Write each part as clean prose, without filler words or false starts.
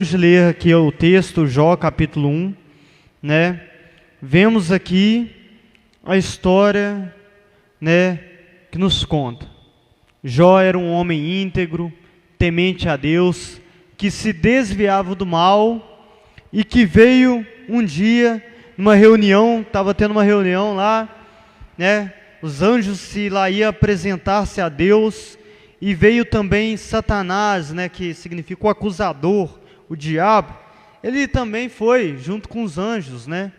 Vamos ler aqui o texto, Jó capítulo 1, né? Vemos aqui a história, né, que nos conta. Jó era um homem íntegro, temente a Deus, que se desviava do mal e que veio um dia numa reunião, estava tendo uma reunião lá, né? Os anjos lá iam apresentar-se a Deus e veio também Satanás, né, que significa o acusador, o diabo. Ele também foi junto com os anjos, né,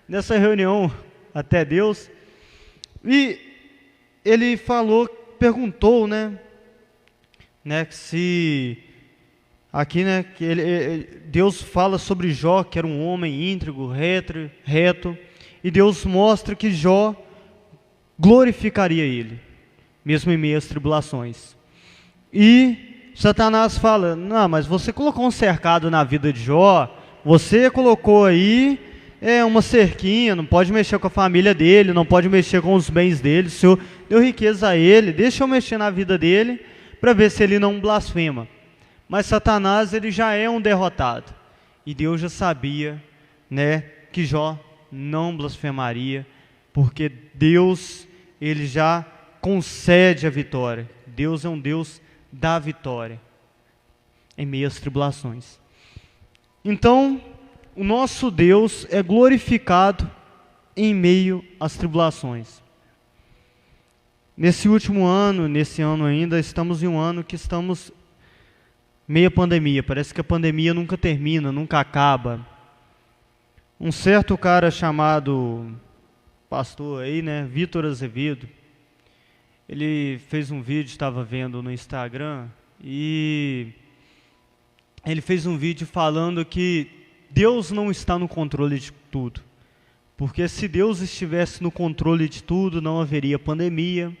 nessa reunião até Deus. E ele perguntou, né, se aqui, né, que Deus fala sobre Jó, que era um homem íntegro, reto, e Deus mostra que Jó glorificaria ele, mesmo em meio às tribulações. E Satanás fala: não, mas você colocou um cercado na vida de Jó, você colocou aí uma cerquinha, não pode mexer com a família dele, não pode mexer com os bens dele, o Senhor deu riqueza a ele, deixa eu mexer na vida dele, para ver se ele não blasfema. Mas Satanás, ele já é um derrotado, e Deus já sabia, né, que Jó não blasfemaria, porque Deus, ele já concede a vitória. Deus é um Deus da vitória em meio às tribulações. Então, o nosso Deus é glorificado em meio às tribulações. Nesse último ano, nesse ano ainda, estamos em um ano que estamos meio pandemia. Parece que a pandemia nunca termina, nunca acaba. Um certo cara chamado pastor aí, né, Vitor Azevedo, ele fez um vídeo, estava vendo no Instagram, e ele fez um vídeo falando que Deus não está no controle de tudo. Porque se Deus estivesse no controle de tudo, não haveria pandemia,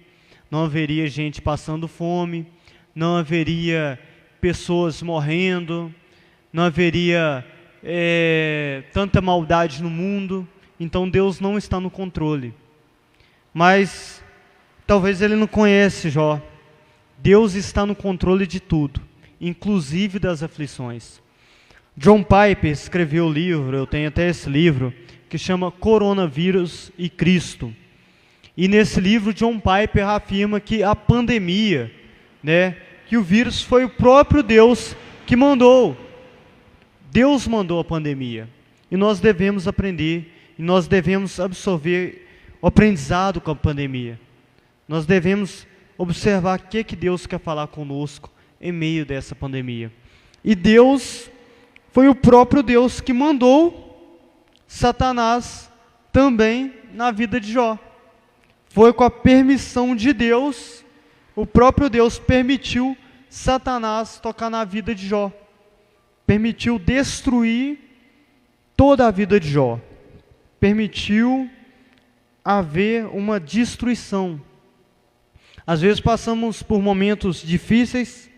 não haveria gente passando fome, não haveria pessoas morrendo, não haveria tanta maldade no mundo. Então Deus não está no controle. Mas talvez ele não conhece Jó. Deus está no controle de tudo, inclusive das aflições. John Piper escreveu o livro, eu tenho até esse livro, que chama Coronavírus e Cristo. E nesse livro John Piper afirma que a pandemia, né, que o vírus foi o próprio Deus que mandou. Deus mandou a pandemia. E nós devemos aprender, e nós devemos absorver o aprendizado com a pandemia. Nós devemos observar o que Deus quer falar conosco em meio dessa pandemia. E Deus foi o próprio Deus que mandou Satanás também na vida de Jó. Foi com a permissão de Deus, o próprio Deus permitiu Satanás tocar na vida de Jó. Permitiu destruir toda a vida de Jó. Permitiu haver uma destruição. Às vezes passamos por momentos difíceis,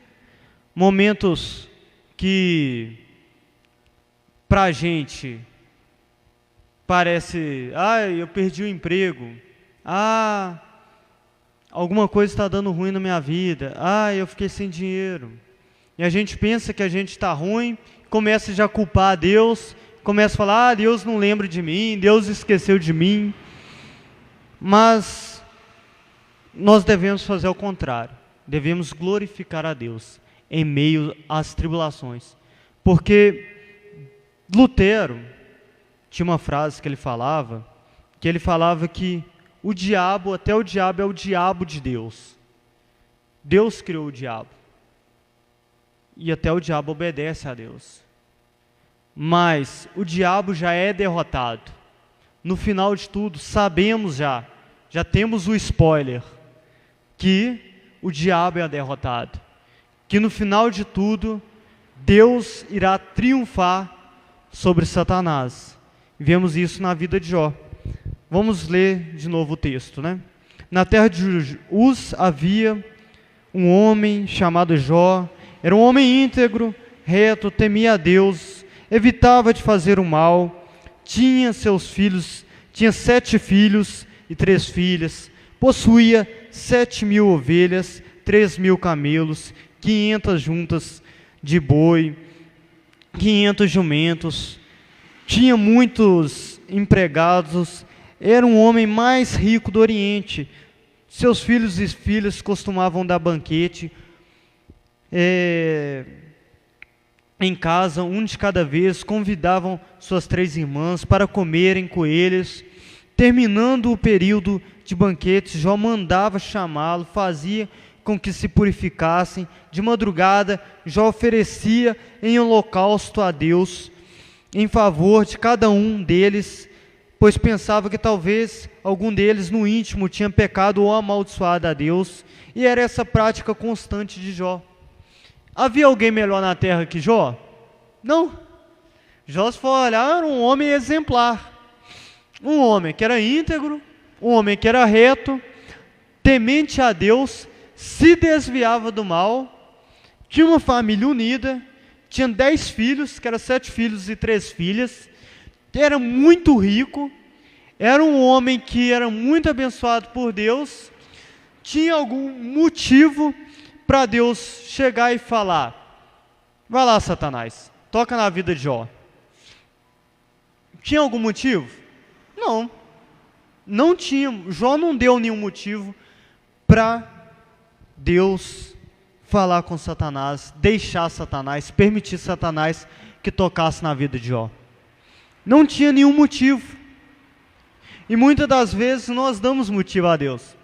momentos que para a gente parece: eu perdi o emprego, alguma coisa está dando ruim na minha vida, eu fiquei sem dinheiro. E a gente pensa que a gente está ruim, começa já a culpar a Deus, começa a falar: Deus não lembra de mim, Deus esqueceu de mim. Mas nós devemos fazer o contrário. Devemos glorificar a Deus em meio às tribulações. Porque Lutero tinha uma frase que ele falava que o diabo, até o diabo é o diabo de Deus. Deus criou o diabo. E até o diabo obedece a Deus. Mas o diabo já é derrotado. No final de tudo, sabemos já temos o spoiler, que o diabo é derrotado, que no final de tudo, Deus irá triunfar sobre Satanás. E vemos isso na vida de Jó. Vamos ler de novo o texto, né? Na terra de Uz havia um homem chamado Jó. Era um homem íntegro, reto, temia a Deus, evitava de fazer o mal, tinha 7 filhos e 3 filhas, possuía 7.000 ovelhas, 3.000 camelos, 500 juntas de boi, 500 jumentos, tinha muitos empregados, era um homem mais rico do Oriente. Seus filhos e filhas costumavam dar banquete em casa, um de cada vez, convidavam suas 3 irmãs para comerem com eles. Terminando o período de banquetes, Jó mandava chamá-lo, fazia com que se purificassem. De madrugada, Jó oferecia em holocausto a Deus, em favor de cada um deles, pois pensava que talvez algum deles no íntimo tinha pecado ou amaldiçoado a Deus, e era essa prática constante de Jó. Havia alguém melhor na terra que Jó? Não. Jó, se for olhar, era um homem exemplar. Um homem que era íntegro, um homem que era reto, temente a Deus, se desviava do mal, tinha uma família unida, tinha 10 filhos, que eram 7 filhos e 3 filhas, era muito rico, era um homem que era muito abençoado por Deus. Tinha algum motivo para Deus chegar e falar: vai lá, Satanás, toca na vida de Jó? Tinha algum motivo? Não, não tinha. Jó não deu nenhum motivo para Deus falar com Satanás, deixar Satanás, permitir Satanás que tocasse na vida de Jó. Não tinha nenhum motivo. E muitas das vezes nós damos motivo a Deus,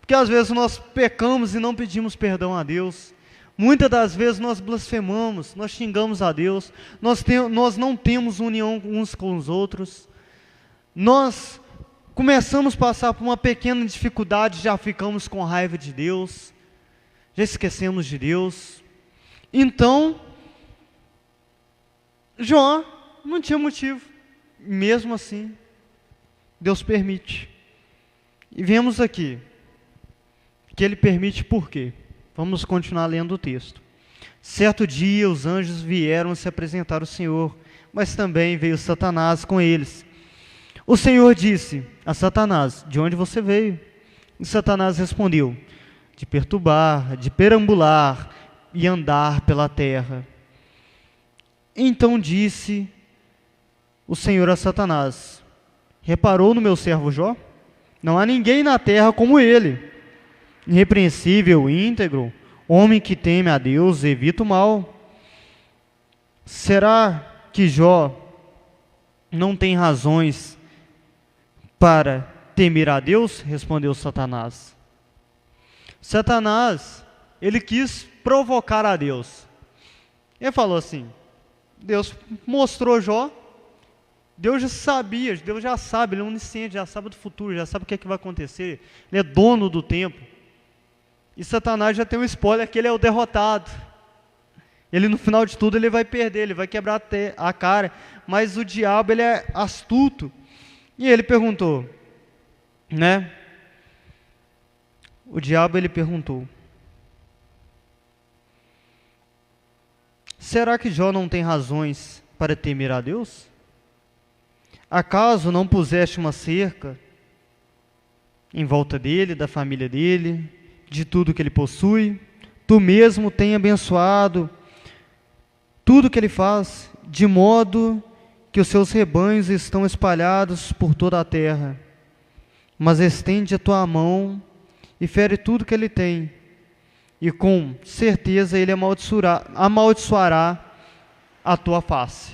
porque às vezes nós pecamos e não pedimos perdão a Deus. Muitas das vezes nós blasfemamos, nós xingamos a Deus, nós não temos união uns com os outros. Nós começamos a passar por uma pequena dificuldade, já ficamos com raiva de Deus, já esquecemos de Deus. Então, Jó não tinha motivo, mesmo assim, Deus permite. E vemos aqui que Ele permite por quê? Vamos continuar lendo o texto. Certo dia os anjos vieram se apresentar ao Senhor, mas também veio Satanás com eles. O Senhor disse a Satanás: de onde você veio? E Satanás respondeu: de perturbar, de perambular e andar pela terra. Então disse o Senhor a Satanás: reparou no meu servo Jó? Não há ninguém na terra como ele, irrepreensível, íntegro, homem que teme a Deus e evita o mal. Será que Jó não tem razões para temer a Deus? Respondeu Satanás. Satanás, ele quis provocar a Deus. Ele falou assim: Deus mostrou Jó, Deus já sabia, Deus já sabe, Ele é onisciente, já sabe do futuro, já sabe o que é que vai acontecer, Ele é dono do tempo. E Satanás já tem um spoiler que ele é o derrotado. Ele, no final de tudo, ele vai perder, ele vai quebrar a cara. Mas o diabo, ele é astuto. E ele perguntou, né? O diabo, ele perguntou: será que Jó não tem razões para temer a Deus? Acaso não puseste uma cerca em volta dele, da família dele, de tudo que ele possui? Tu mesmo tem abençoado tudo que ele faz, de modo que os seus rebanhos estão espalhados por toda a terra. Mas estende a tua mão e fere tudo que ele tem, e com certeza ele amaldiçoará a tua face.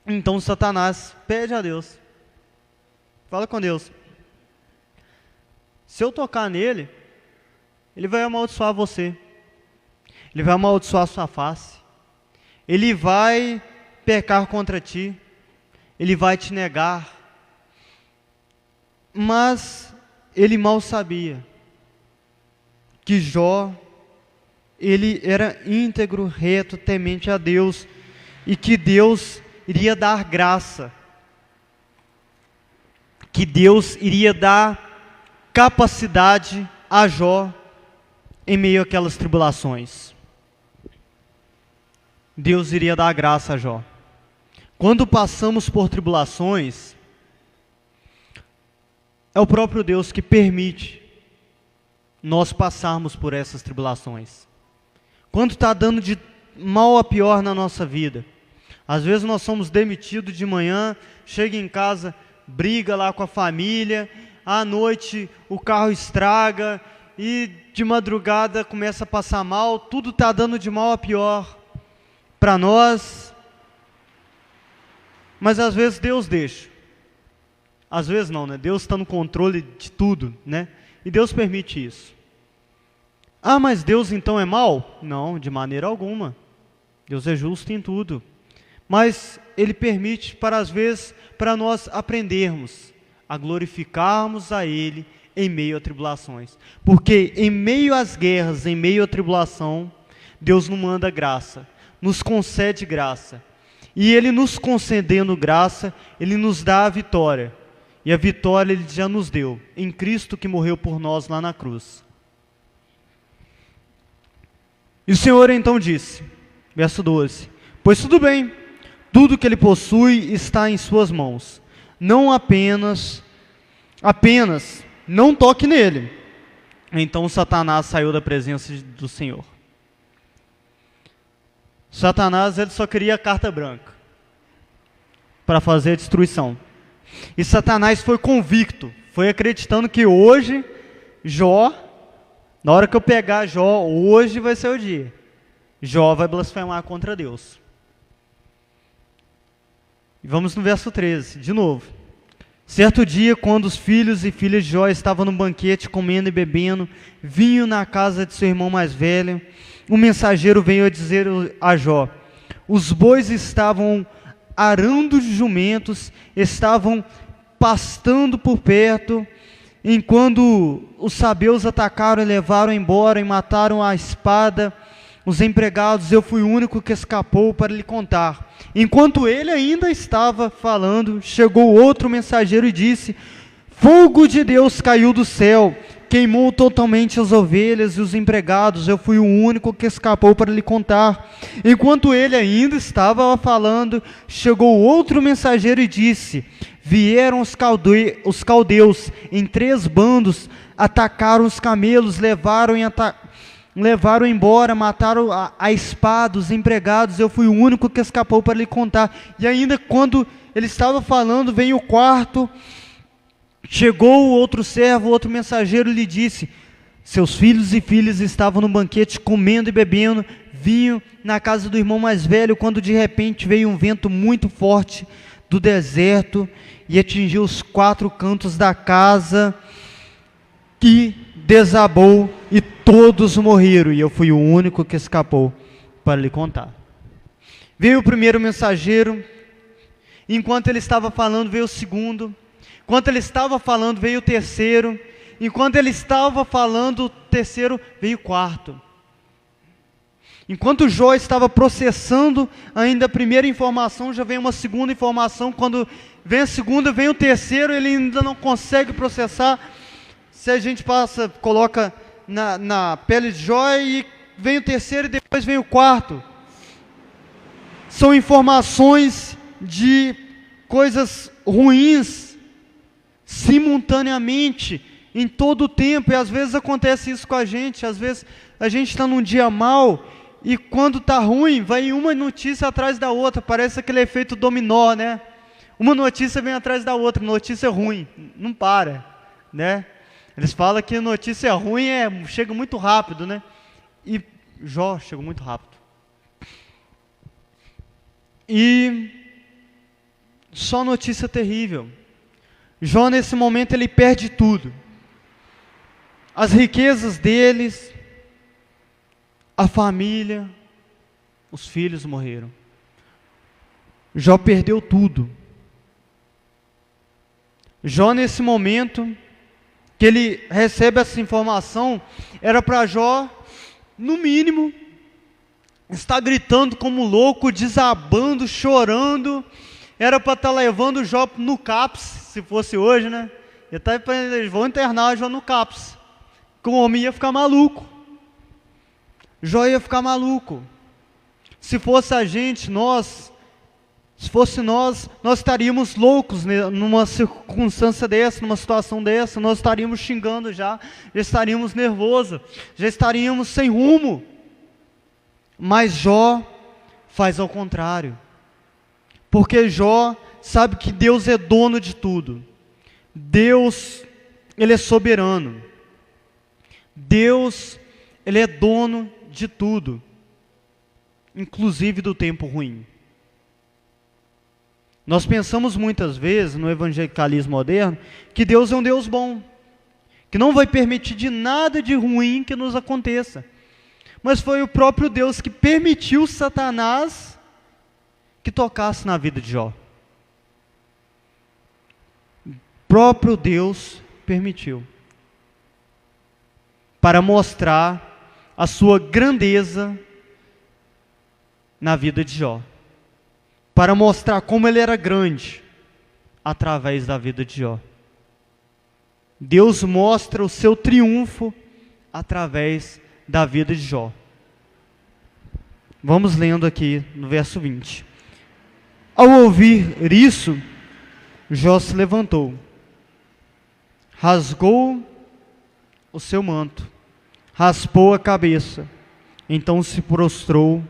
Então Satanás pede a Deus, fala com Deus: se eu tocar nele, ele vai amaldiçoar você, ele vai amaldiçoar a sua face, ele vai pecar contra ti, ele vai te negar. Mas ele mal sabia que Jó, ele era íntegro, reto, temente a Deus, e que Deus iria dar graça, que Deus iria dar capacidade a Jó em meio àquelas tribulações. Deus iria dar graça a Jó. Quando passamos por tribulações, é o próprio Deus que permite nós passarmos por essas tribulações. Quando está dando mal a pior na nossa vida. Às vezes nós somos demitidos de manhã, chega em casa, briga lá com a família, à noite o carro estraga e de madrugada começa a passar mal, tudo está dando de mal a pior para nós. Mas às vezes Deus deixa. Às vezes não, né? Deus está no controle de tudo, né? E Deus permite isso. Ah, mas Deus então é mau? Não, de maneira alguma. Deus é justo em tudo. Mas Ele permite, às vezes, para nós aprendermos a glorificarmos a Ele em meio a tribulações. Porque em meio às guerras, em meio à tribulação, Deus nos manda graça, nos concede graça. E Ele nos concedendo graça, Ele nos dá a vitória. E a vitória Ele já nos deu, em Cristo que morreu por nós lá na cruz. E o Senhor então disse, verso 12, pois tudo bem, tudo que Ele possui está em suas mãos. Não apenas não toque nele. Então Satanás saiu da presença do Senhor. Satanás, ele só queria a carta branca para fazer a destruição. E Satanás foi convicto, foi acreditando que hoje, Jó, na hora que eu pegar Jó, hoje vai ser o dia. Jó vai blasfemar contra Deus. E vamos no verso 13, de novo. Certo dia, quando os filhos e filhas de Jó estavam no banquete, comendo e bebendo vinho na casa de seu irmão mais velho, um mensageiro veio a dizer a Jó, os bois estavam arando os jumentos, estavam pastando por perto, enquanto os sabeus atacaram e levaram embora e mataram a espada os empregados. Eu fui o único que escapou para lhe contar. Enquanto ele ainda estava falando, chegou outro mensageiro e disse, fogo de Deus caiu do céu, queimou totalmente as ovelhas e os empregados. Eu fui o único que escapou para lhe contar. Enquanto ele ainda estava falando, chegou outro mensageiro e disse, vieram os caldeus em 3 bandos, atacaram os camelos, levaram embora, mataram a espada, os empregados. Eu fui o único que escapou para lhe contar. E ainda quando ele estava falando, veio o quarto, chegou o outro servo, outro mensageiro lhe disse, seus filhos e filhas estavam no banquete comendo e bebendo vinho na casa do irmão mais velho, quando de repente veio um vento muito forte do deserto e atingiu os 4 cantos da casa, que desabou e todos morreram, e eu fui o único que escapou para lhe contar. Veio o primeiro mensageiro, enquanto ele estava falando veio o segundo, enquanto ele estava falando veio o terceiro, enquanto ele estava falando o terceiro veio o quarto. Enquanto Jó estava processando ainda a primeira informação, já vem uma segunda informação, quando vem a segunda, vem o terceiro, ele ainda não consegue processar. Se a gente coloca na pele de Jó, e vem o terceiro e depois vem o quarto. São informações de coisas ruins, simultaneamente, em todo o tempo, e às vezes acontece isso com a gente, às vezes a gente está num dia mal, e quando está ruim, vai uma notícia atrás da outra, parece aquele efeito dominó, né? Uma notícia vem atrás da outra, notícia ruim, não para, né? Eles falam que notícia ruim chega muito rápido, né? E Jó chegou muito rápido. E só notícia terrível. Jó, nesse momento, ele perde tudo. As riquezas deles, a família, os filhos morreram. Jó perdeu tudo. Jó, nesse momento que ele recebe essa informação, era para Jó, no mínimo, estar gritando como louco, desabando, chorando. Era para estar levando Jó no CAPS, se fosse hoje, né? Eles vão internar Jó no CAPS, que o homem ia ficar maluco. Jó ia ficar maluco. Se fosse a gente, nós estaríamos loucos, né? Numa circunstância dessa, numa situação dessa, nós estaríamos xingando já estaríamos nervosos, já estaríamos sem rumo. Mas Jó faz ao contrário. Porque Jó sabe que Deus é dono de tudo. Deus, Ele é soberano. Deus, Ele é dono de tudo, inclusive do tempo ruim. Nós pensamos muitas vezes no evangelicalismo moderno que Deus é um Deus bom, que não vai permitir de nada de ruim que nos aconteça. Mas foi o próprio Deus que permitiu Satanás que tocasse na vida de Jó. O próprio Deus permitiu, para mostrar a sua grandeza na vida de Jó, para mostrar como ele era grande através da vida de Jó. Deus mostra o seu triunfo através da vida de Jó. Vamos lendo aqui no verso 20. Ao ouvir isso, Jó se levantou, rasgou o seu manto, raspou a cabeça, então se prostrou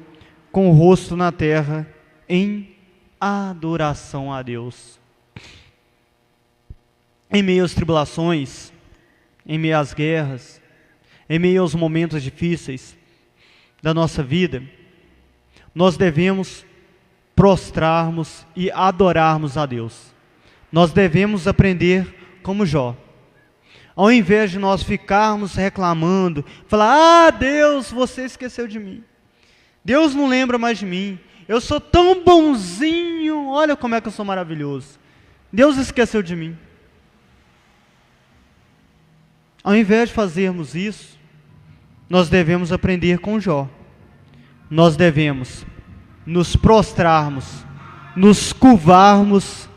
com o rosto na terra em adoração a Deus. Em meio às tribulações, em meio às guerras, em meio aos momentos difíceis da nossa vida, nós devemos prostrarmos e adorarmos a Deus. Nós devemos aprender como Jó. Ao invés de nós ficarmos reclamando, falar: ah, Deus, você esqueceu de mim. Deus não lembra mais de mim. Eu sou tão bonzinho, olha como é que eu sou maravilhoso. Deus esqueceu de mim. Ao invés de fazermos isso, nós devemos aprender com Jó. Nós devemos nos prostrarmos, nos curvarmos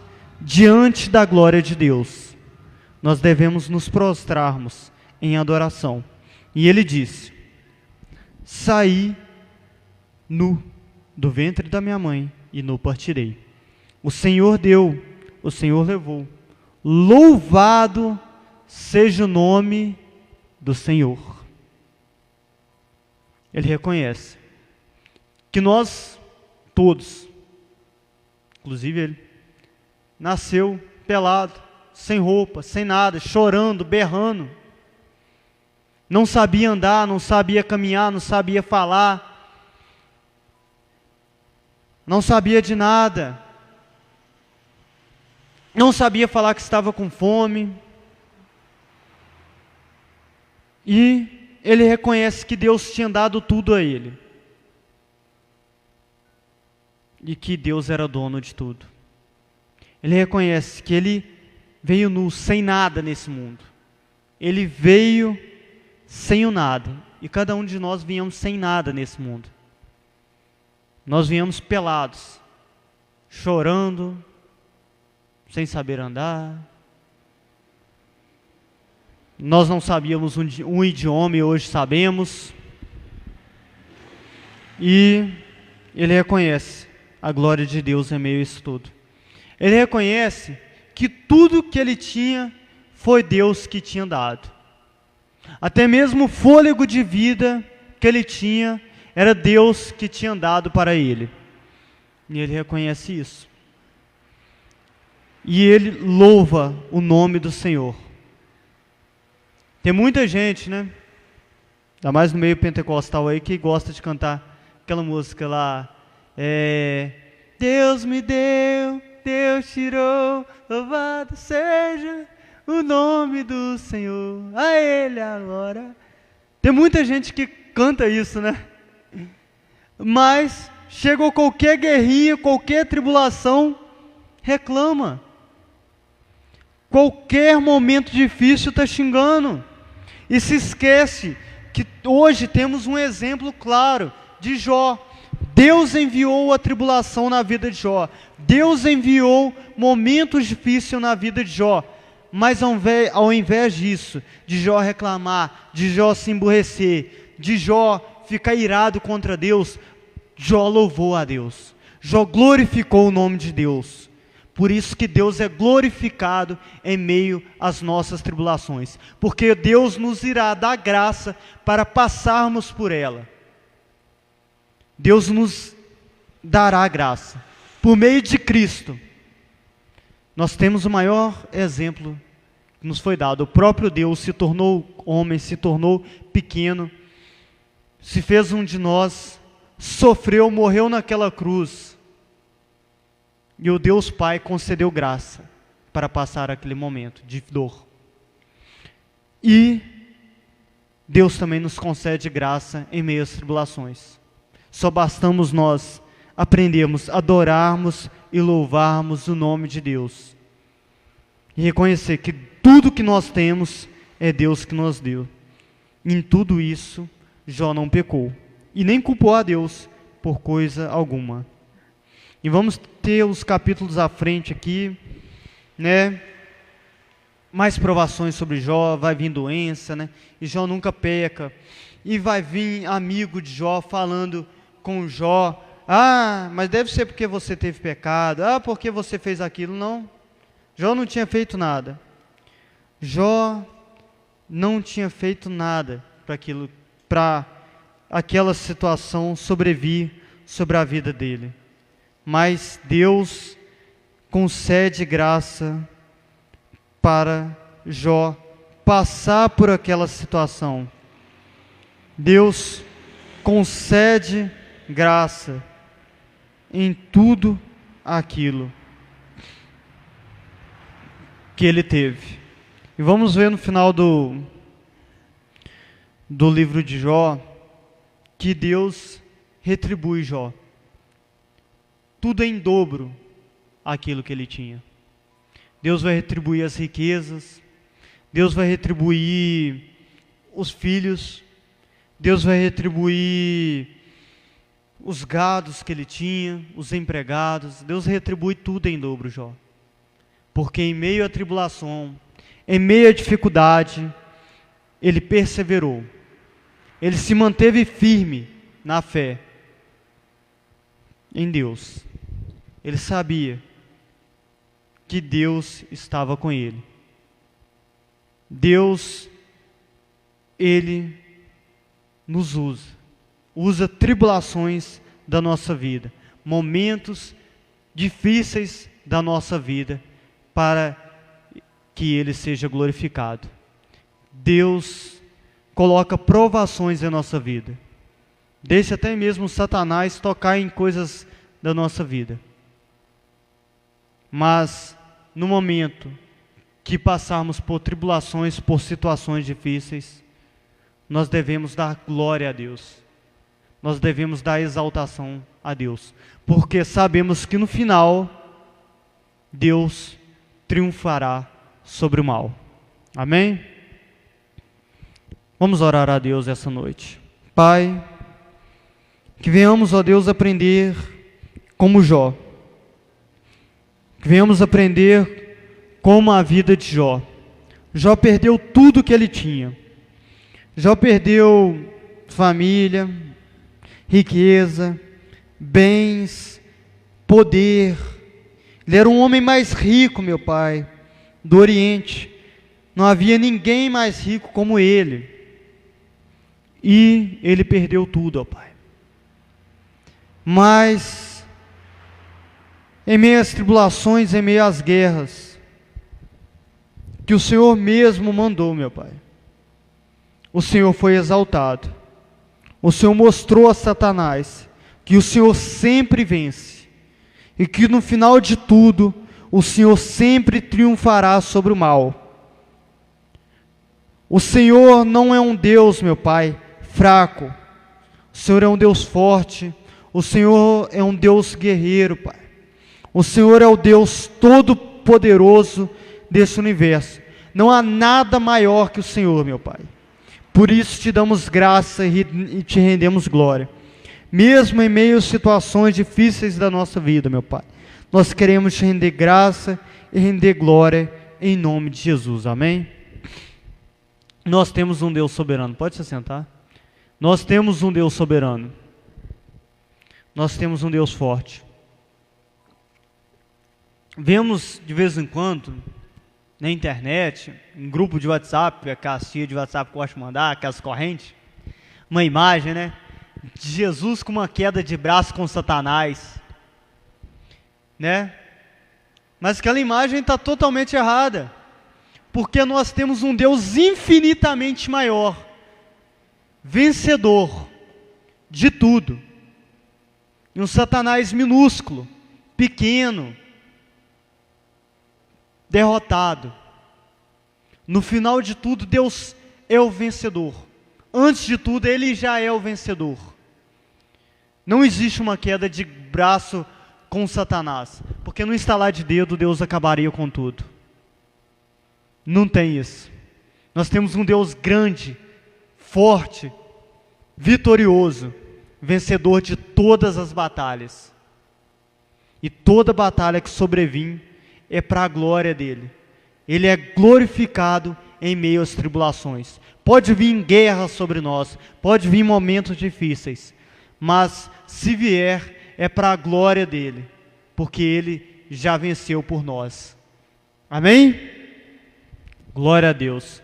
diante da glória de Deus. Nós devemos nos prostrarmos em adoração. E ele disse: saí nu do ventre da minha mãe e nu partirei. O Senhor deu, o Senhor levou. Louvado seja o nome do Senhor. Ele reconhece que nós todos, inclusive ele, nasceu pelado, sem roupa, sem nada, chorando, berrando. Não sabia andar, não sabia caminhar, não sabia falar. Não sabia de nada. Não sabia falar que estava com fome. E ele reconhece que Deus tinha dado tudo a ele. E que Deus era dono de tudo. Ele reconhece que ele veio nu, sem nada nesse mundo. Ele veio sem o nada. E cada um de nós viemos sem nada nesse mundo. Nós viemos pelados, chorando, sem saber andar. Nós não sabíamos um idioma e hoje sabemos. E ele reconhece a glória de Deus em meio a isso tudo. Ele reconhece que tudo que ele tinha foi Deus que tinha dado. Até mesmo o fôlego de vida que ele tinha era Deus que tinha dado para ele. E ele reconhece isso. E ele louva o nome do Senhor. Tem muita gente, né? Ainda mais no meio pentecostal aí, que gosta de cantar aquela música lá. Deus me deu, Deus tirou, louvado seja o nome do Senhor, a Ele agora. Tem muita gente que canta isso, né? Mas chegou qualquer guerrinha, qualquer tribulação, reclama. Qualquer momento difícil está xingando. E se esquece que hoje temos um exemplo claro de Jó. Deus enviou a tribulação na vida de Jó. Deus enviou momentos difíceis na vida de Jó. Mas ao invés disso, de Jó reclamar, de Jó se emburrecer, de Jó ficar irado contra Deus, Jó louvou a Deus. Jó glorificou o nome de Deus. Por isso que Deus é glorificado em meio às nossas tribulações. Porque Deus nos irá dar graça para passarmos por ela. Deus nos dará graça. Por meio de Cristo, nós temos o maior exemplo que nos foi dado. O próprio Deus se tornou homem, se tornou pequeno, se fez um de nós, sofreu, morreu naquela cruz. E o Deus Pai concedeu graça para passar aquele momento de dor. E Deus também nos concede graça em meio às tribulações. Só bastamos nós aprendermos, adorarmos e louvarmos o nome de Deus. E reconhecer que tudo que nós temos é Deus que nos deu. Em tudo isso, Jó não pecou. E nem culpou a Deus por coisa alguma. E vamos ter os capítulos à frente aqui, né? Mais provações sobre Jó, vai vir doença, né? E Jó nunca peca. E vai vir amigo de Jó falando com Jó: ah, mas deve ser porque você teve pecado, ah, porque você fez aquilo. Não, Jó não tinha feito nada. Jó não tinha feito nada para aquela situação sobrevir sobre a vida dele. Mas Deus concede graça para Jó passar por aquela situação. Deus concede graça em tudo aquilo que ele teve. E vamos ver no final do livro de Jó que Deus retribui Jó tudo em dobro aquilo que ele tinha. Deus vai retribuir as riquezas, Deus vai retribuir os filhos, Deus vai retribuir os gados que ele tinha, os empregados. Deus retribui tudo em dobro, Jó. Porque em meio à tribulação, em meio à dificuldade, ele perseverou. Ele se manteve firme na fé em Deus. Ele sabia que Deus estava com ele. Deus, ele nos usa tribulações da nossa vida, momentos difíceis da nossa vida, para que ele seja glorificado. Deus coloca provações em nossa vida. Deixa até mesmo Satanás tocar em coisas da nossa vida. Mas no momento que passarmos por tribulações, por situações difíceis, nós devemos dar glória a Deus. Nós devemos dar exaltação a Deus. Porque sabemos que no final, Deus triunfará sobre o mal. Amém? Vamos orar a Deus essa noite. Pai, que venhamos, ó Deus, aprender como Jó. Que venhamos aprender como a vida de Jó. Jó perdeu tudo que ele tinha. Jó perdeu família, riqueza, bens, poder. Ele era um homem mais rico, meu Pai, do Oriente. Não havia ninguém mais rico como ele. E ele perdeu tudo, ó Pai. Mas, em meio às tribulações, em meio às guerras, que o Senhor mesmo mandou, meu Pai, o Senhor foi exaltado. O Senhor mostrou a Satanás que o Senhor sempre vence. E que no final de tudo, o Senhor sempre triunfará sobre o mal. O Senhor não é um Deus, meu Pai, fraco. O Senhor é um Deus forte. O Senhor é um Deus guerreiro, Pai. O Senhor é o Deus todo-poderoso desse universo. Não há nada maior que o Senhor, meu Pai. Por isso te damos graça e te rendemos glória. Mesmo em meio a situações difíceis da nossa vida, meu Pai, nós queremos te render graça e render glória em nome de Jesus. Amém? Nós temos um Deus soberano. Pode se sentar. Nós temos um Deus soberano. Nós temos um Deus forte. Vemos de vez em quando na internet, em grupo de WhatsApp, aquelas tia de WhatsApp que eu gosto de mandar, aquelas correntes, uma imagem, né? de Jesus com uma queda de braço com Satanás, né? Mas aquela imagem está totalmente errada, porque nós temos um Deus infinitamente maior, vencedor de tudo, e um Satanás minúsculo, pequeno, derrotado. No final de tudo, Deus é o vencedor. Antes de tudo, Ele já é o vencedor. Não existe uma queda de braço com Satanás, porque no estalar de dedo, Deus acabaria com tudo. Não tem isso. Nós temos um Deus grande, forte, vitorioso, vencedor de todas as batalhas. E toda batalha que sobrevém é para a glória dEle. Ele é glorificado em meio às tribulações. Pode vir guerra sobre nós, pode vir momentos difíceis, mas se vier, é para a glória dEle, porque Ele já venceu por nós. Amém? Glória a Deus.